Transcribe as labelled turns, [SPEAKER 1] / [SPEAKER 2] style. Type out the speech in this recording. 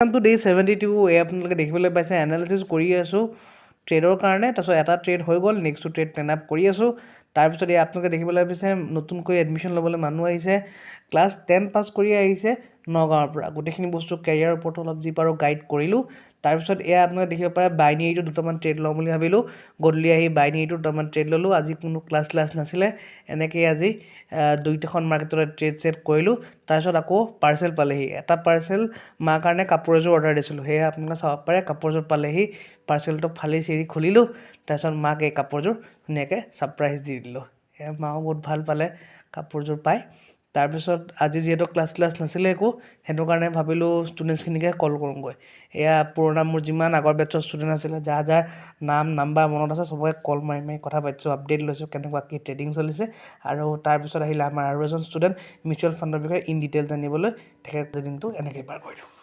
[SPEAKER 1] to day 72 এই আপোনালোকে দেখিবলৈ পাইছে এনালিচিছ কৰি আছোঁ ট্ৰেডৰ কাৰণে তাৰপিছত এটা ট্ৰেড হৈ গ'ল নেক্সটটো ট্ৰেড প্লেন আপ কৰি আছোঁ তাৰপিছত এই আপোনালোকে দেখিবলৈ পাইছে নতুনকৈ এডমিশ্যন ল'বলৈ মানুহ আহিছে ক্লাছ 10 পাছ কৰি আহিছে নগাঁৱৰ পৰা গোটেইখিনি বস্তু কেৰিয়াৰৰ ওপৰত অলপ যি পাৰোঁ গাইড কৰিলোঁ তাৰপিছত এয়া আপোনালোকে দেখিব পাৰে বাইনেৰীটো দুটামান ট্ৰেড ল'ম বুলি ভাবিলোঁ গধূলি আহি বাইনেৰীটো দুটামান ট্ৰেড ল'লোঁ আজি কোনো ক্লাছ নাছিলে এনেকৈ আজি দুইটাখন মাৰ্কেটত ট্ৰেড ছেট কৰিলোঁ তাৰপিছত আকৌ পাৰ্চেল পালেহি এটা পাৰ্চেল মাৰ কাৰণে কাপোৰ এযোৰ অৰ্ডাৰ দিছিলোঁ সেয়া আপোনালোকে চাব পাৰে কাপোৰযোৰ পালেহি পাৰ্চেলটো ফালি চিৰি খুলিলোঁ তাৰপিছত মাক এই কাপোৰযোৰ ধুনীয়াকৈ ছাৰপ্ৰাইজ দি দিলোঁ সেয়া মাও বহুত ভাল পালে কাপোৰযোৰ পাই তাৰপিছত আজি যিহেতু ক্লাছ নাছিলে একো সেইটো কাৰণে ভাবিলোঁ ষ্টুডেণ্টছখিনিকে কল কৰোঁগৈ এয়া পুৰণা মোৰ যিমান আগৰ বেটছৰ ষ্টুডেণ্ট আছিলে যাৰ নাম নাম্বাৰ মনত আছে চবকে কল মাৰি কথা পাতিছোঁ আপডেট লৈছোঁ কেনেকুৱা কি ট্ৰেডিং চলিছে আৰু তাৰপিছত আহিলে আমাৰ আৰু এজন ষ্টুডেণ্ট মিউচুৱেল ফাণ্ডৰ বিষয়ে ইন ডিটেইল জানিবলৈ তেখেত ট্ৰেডিংটো এনেকৈ পাৰ কৰিলোঁ